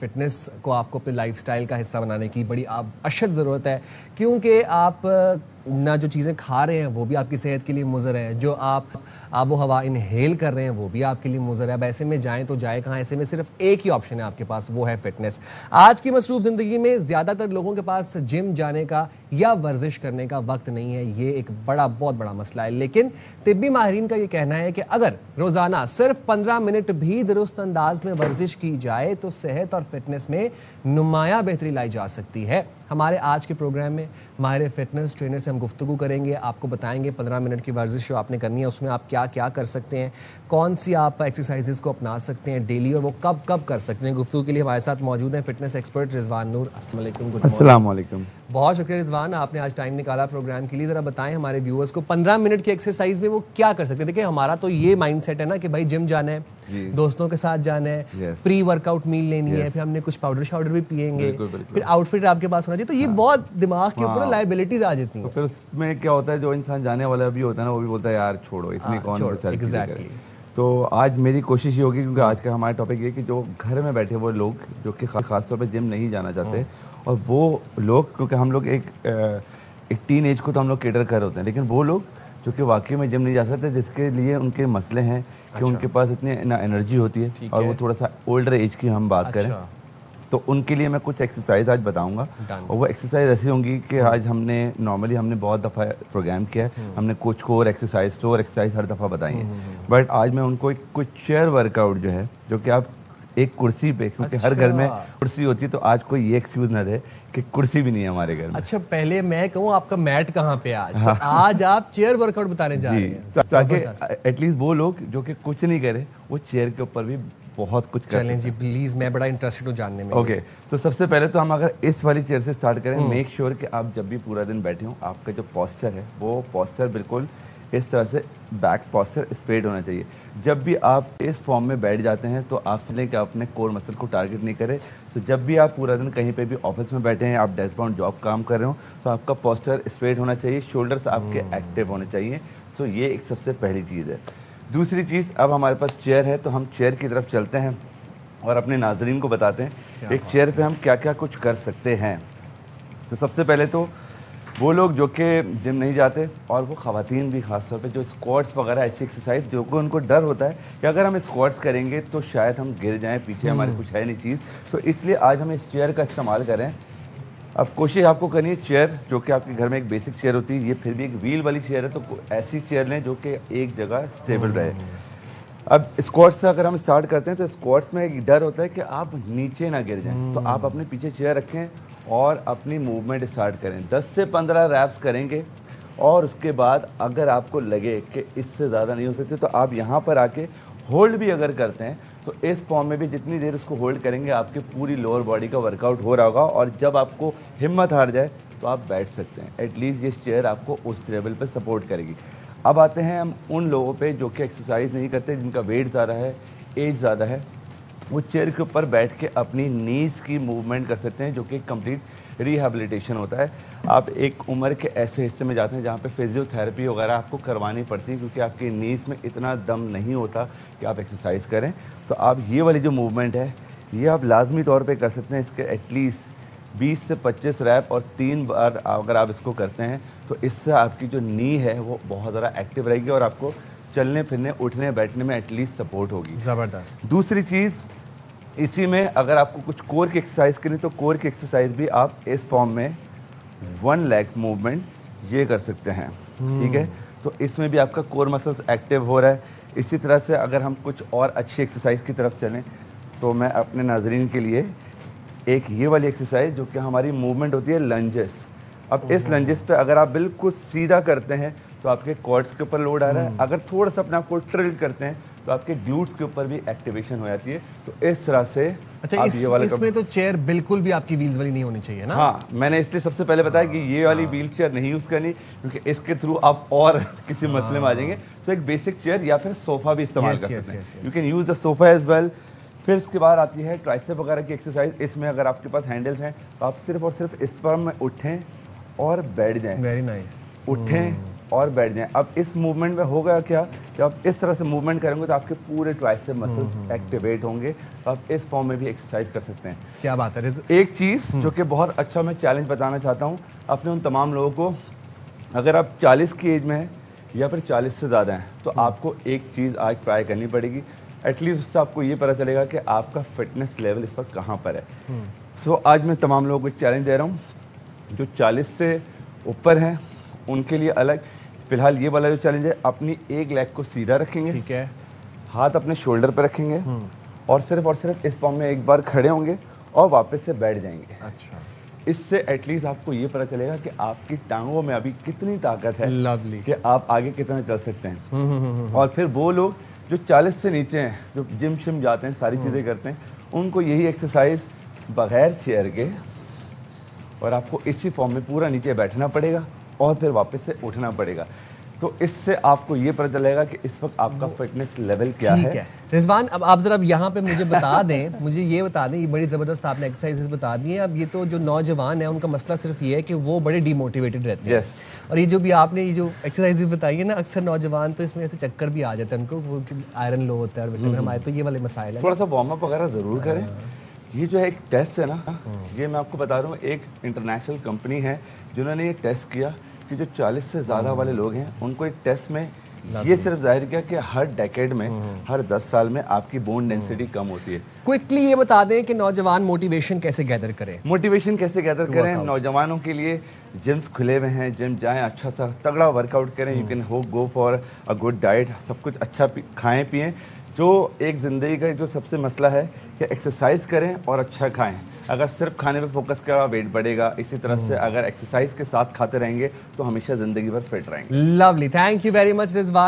Fitness को आपको अपने लाइफस्टाइल का हिस्सा बनाने की बड़ी अशद ज़रूरत है, क्योंकि आप ना जो चीज़ें खा रहे हैं वो भी आपकी सेहत के लिए मुज़र है, जो आप आबो हवा इनहेल कर रहे हैं वो भी आपके लिए मुज़र है। अब ऐसे में जाएं तो जाए कहाँ? ऐसे में सिर्फ एक ही ऑप्शन है आपके पास, वो है फिटनेस। आज की मसरूफ़ ज़िंदगी में ज़्यादातर लोगों के पास जिम जाने का या वर्जिश करने का वक्त नहीं है। ये एक बहुत बड़ा मसला है, लेकिन तिब्बी माहिरीन का ये कहना है कि अगर रोज़ाना सिर्फ 15 मिनट भी दुरुस्त अंदाज में वर्जिश की जाए तो सेहत और फिटनेस में नुमाया बेहतरी लाई जा सकती है। हमारे आज के प्रोग्राम में माहिर फिटनेस ट्रेनर से हम गुफ्तगू करेंगे, आपको बताएंगे 15 मिनट की वर्जिश जो आपने करनी है उसमें आप क्या क्या कर सकते हैं, कौन सी आप एक्सरसाइजेस को अपना सकते हैं डेली और वो कब कब कर सकते हैं। गुफ्तगू के लिए हमारे साथ मौजूद हैं फिटनेस एक्सपर्ट रिजवान नूर। अस्सलाम वालेकुम। बहुत शुक्रिया रिजवान, आपने आज टाइम निकाला प्रोग्राम के लिए। ज़रा बताएं हमारे व्यूअर्स को 15 मिनट की एक्सरसाइज में वो क्या कर सकते हैं। देखिए हमारा तो ये माइंड सेट है ना कि भाई जिम जाना है, दोस्तों के साथ जाना है, प्री वर्कआउट मील लेनी है, फिर हमने कुछ पाउडर शाउडर भी पिएंगे, फिर आउटफिट आपके पास होना चाहिए। तो ये बहुत दिमाग के ऊपर लायबिलिटीज आ जाती हैं। तो फिर उसमें क्या होता है, जो इंसान जाने वाला भी होता है ना, वो भी बोलता है यार छोड़ो, इतनी कौन एग्जैक्टली। तो आज मेरी कोशिश ये होगी, क्योंकि आज का हमारा टॉपिक ये कि जो घर में बैठे वो लोग जो कि खासतौर पे जिम नहीं जाना चाहते, और वो लोग, क्योंकि हम लोग एक टीन एज को तो हम लोग केटर कर होते हैं, लेकिन वो लोग जो कि वाकई में जिम नहीं जा सकते, जिसके लिए उनके मसले हैं कि उनके पास इतनी ना एनर्जी होती है और वो थोड़ा सा ओल्डर एज की हम बात करें तो उनके लिए मैं कुछ एक्सरसाइज आज बताऊंगा। और वो एक्सरसाइज ऐसी होंगी कि आज हमने बहुत दफ़ा प्रोग्राम किया है, हमने कुछ कोर एक्सरसाइज हर दफ़ा बताई है, बट आज मैं उनको कुछ चेयर वर्कआउट जो है, जो कि आप एक कुर्सी पे, क्योंकि हर घर में कुर्सी होती है, तो आज कोई ये एक्सक्यूज ना दे कि कुर्सी भी नहीं है हमारे घर में। अच्छा, पहले मैं कहूँ आपका मैट कहाँ पे आज? तो आज आप चेयर वर्कआउट बताने जा रहे हैं, ताकि एटलीस्ट वो लोग जो कि कुछ नहीं करे वो चेयर के ऊपर भी बहुत कुछ कर चलें जी प्लीज, मैं बड़ा इंटरेस्टेड हूँ जानने में। ओके, तो सबसे पहले तो हम अगर इस वाली चेयर से स्टार्ट करें, मेक श्योर कि आप जब भी पूरा दिन बैठे हो आपका जो पोस्चर है वो पोस्चर बिल्कुल इस तरह से बैक पोस्चर स्ट्रेट होना चाहिए। जब भी आप इस फॉर्म में बैठ जाते हैं तो आप समझें कि आप अपने कोर मसल को टारगेट नहीं करें। तो जब भी आप पूरा दिन कहीं पे भी ऑफिस में बैठे हैं, आप डेस्क बाउंड जॉब काम कर रहे हो, तो आपका पोस्चर स्ट्रेट होना चाहिए, शोल्डर्स आपके एक्टिव होने चाहिए। तो ये एक सबसे पहली चीज़ है। दूसरी चीज़, अब हमारे पास चेयर है तो हम चेयर की तरफ चलते हैं और अपने नाजरीन को बताते हैं एक चेयर पे हम क्या क्या कुछ कर सकते हैं। तो सबसे पहले तो वो लोग जो कि जिम नहीं जाते, और वो ख़वातीन भी ख़ास तौर पे, जो स्क्वाट्स वगैरह ऐसी एक्सरसाइज जो कि उनको डर होता है कि अगर हम स्क्वाट्स करेंगे तो शायद हम गिर जाएं, पीछे हमारे कुछ है नहीं चीज़, तो इसलिए आज हम इस चेयर का इस्तेमाल करें। अब कोशिश आपको करनी है, चेयर जो कि आपके घर में एक बेसिक चेयर होती है, ये फिर भी एक व्हील वाली चेयर है, तो ऐसी चेयर लें जो कि एक जगह स्टेबल रहे। अब स्क्वाट्स से अगर हम स्टार्ट करते हैं तो स्क्वाट्स में एक डर होता है कि आप नीचे ना गिर जाएं, तो आप अपने पीछे चेयर रखें और अपनी मूवमेंट स्टार्ट करें। 10 से 15 रैप्स करेंगे और उसके बाद अगर आपको लगे कि इससे ज़्यादा नहीं हो सकते तो आप यहाँ पर आके होल्ड भी अगर करते हैं तो इस फॉर्म में भी जितनी देर उसको होल्ड करेंगे आपकी पूरी लोअर बॉडी का वर्कआउट हो रहा होगा, और जब आपको हिम्मत हार जाए तो आप बैठ सकते हैं। एटलीस्ट ये चेयर आपको उस लेवल पर सपोर्ट करेगी। अब आते हैं हम उन लोगों पे जो कि एक्सरसाइज नहीं करते, जिनका वेट ज़्यादा है, एज ज़्यादा है, वो चेयर के ऊपर बैठ के अपनी नीज़ की मूवमेंट कर सकते हैं, जो कि कंप्लीट रिहैबिलिटेशन होता है। आप एक उम्र के ऐसे हिस्से में जाते हैं जहाँ पे फिजियोथेरेपी वगैरह आपको करवानी पड़ती है, क्योंकि आपकी नीज़ में इतना दम नहीं होता कि आप एक्सरसाइज करें। तो आप ये वाली जो मूवमेंट है ये आप लाजमी तौर पे कर सकते हैं। इसके एटलीस्ट 20 से 25 रैप और 3 बार अगर आप इसको करते हैं तो इससे आपकी जो नी है वो बहुत ज़्यादा एक्टिव रहेगी और आपको चलने फिरने उठने बैठने में एटलीस्ट सपोर्ट होगी। ज़बरदस्त। दूसरी चीज़, इसी में अगर आपको कुछ कोर की एक्सरसाइज करनी तो कोर की एक्सरसाइज भी आप इस फॉर्म में 1 लेग मूवमेंट ये कर सकते हैं, ठीक है। तो इसमें भी आपका कोर मसल्स एक्टिव हो रहा है। इसी तरह से अगर हम कुछ और अच्छी एक्सरसाइज की तरफ चलें तो मैं अपने नाजरीन के लिए एक ये वाली एक्सरसाइज जो कि हमारी मूवमेंट होती है लंजेस। अब इस लंजेस पे अगर आप बिल्कुल सीधा करते हैं तो आपके क्वाड्स के ऊपर लोड आ रहा है, अगर थोड़ा सा अपने आप को टिल्ट करते हैं तो आपके ग्लूट्स के ऊपर भी एक्टिवेशन हो जाती है। तो इस तरह से अच्छा, इसमें तो चेयर बिल्कुल भी आपकी व्हील्स वाली नहीं होनी चाहिए ना? हाँ, मैंने इसलिए सबसे पहले बताया कि ये वाली व्हील चेयर नहीं यूज़ करनी, क्योंकि इसके थ्रू आप और किसी मसले में आ जाएंगे। तो एक बेसिक चेयर या फिर सोफ़ा भी इस्तेमाल कर सकते हैं। You can use the sofa as well. फिर इसके बाद आती है ट्राइसेप वगैरह की एक्सरसाइज। इसमें अगर आपके पास हैंडल्स हैं तो आप सिर्फ और सिर्फ इस फॉर्म में उठें और बैठ जाएं। Very nice. उठें और बैठ जाएं। अब इस मूवमेंट में होगा क्या कि आप इस तरह से मूवमेंट करेंगे तो आपके पूरे ट्राइसेप मसल्स एक्टिवेट होंगे, तो आप इस फॉर्म में भी एक्सरसाइज कर सकते हैं। क्या बात है। एक चीज़ जो कि बहुत अच्छा मैं चैलेंज बताना चाहता हूँ अपने उन तमाम लोगों को, अगर आप 40 की एज में हैं या फिर 40 से ज़्यादा हैं, तो आपको एक चीज़ आज ट्राई करनी पड़ेगी। एटलीस्ट उससे आपको ये पता चलेगा कि आपका फिटनेस लेवल इस वक्त कहाँ पर है। सो आज मैं तमाम लोगों को चैलेंज दे रहा हूँ, जो 40 से ऊपर हैं उनके लिए अलग। फिलहाल ये वाला जो चैलेंज है, अपनी एक लेग को सीधा रखेंगे, ठीक है, हाथ अपने शोल्डर पर रखेंगे और सिर्फ इस फॉर्म में एक बार खड़े होंगे और वापस से बैठ जाएंगे। अच्छा, इससे एटलीस्ट आपको ये पता चलेगा कि आपकी टांगों में अभी कितनी ताकत है, लवली, कि आप आगे कितना चल सकते हैं। और फिर वो लोग जो 40 से नीचे हैं, जो जिम शिम जाते हैं, सारी चीज़ें करते हैं, उनको यही एक्सरसाइज बगैर चेयर के और आपको इसी फॉर्म में पूरा नीचे बैठना पड़ेगा और फिर वापस से उठना पड़ेगा। तो इससे आपको ये पता चलेगा कि इस वक्त आपका फिटनेस लेवल क्या ठीक है। रिजवान, अब आप जरा यहाँ पे मुझे बता दें, मुझे ये बता दें, ये बड़ी ज़बरदस्त आपने एक्सरसाइजेस बता दी हैं। अब ये तो जो नौजवान है उनका मसला सिर्फ ये है कि वो बड़े डिमोटिवेटेड रहते हैं। Yes. और ये जो भी आपने ये जो एक्सरसाइजेस बताई है ना, अक्सर नौजवान तो इसमें ऐसे चक्कर भी आ जाते हैं उनको, वो आयरन लो होता है और विटामिन, हमारे तो ये वाले मसाइल हैं। थोड़ा सा वार्म अप वगैरह ज़रूर करें। ये जो है एक टेस्ट है ना, ये मैं आपको बता रहा हूँ, एक इंटरनेशनल कंपनी है जिन्होंने ये टेस्ट किया कि जो 40 से ज़्यादा वाले लोग हैं उनको एक टेस्ट में ये सिर्फ जाहिर किया कि हर डेकेड में, हर 10 साल में आपकी बोन डेंसिटी कम होती है। क्विकली ये बता दें कि नौजवान मोटिवेशन कैसे गैदर करें। मोटिवेशन कैसे गैदर करें? नौजवानों के लिए जिम्स खुले हुए हैं, जिम जाएं, अच्छा सा तगड़ा वर्कआउट करें। You can go for a good diet, सब कुछ अच्छा खाएं पिएं। जो एक ज़िंदगी का जो सबसे मसला है कि एक्सरसाइज करें और अच्छा खाएं। अगर सिर्फ खाने पे फोकस करा वेट बढ़ेगा। इसी तरह से अगर एक्सरसाइज के साथ खाते रहेंगे तो हमेशा ज़िंदगी भर फिट रहेंगे। Lovely, thank you very much Rizwan.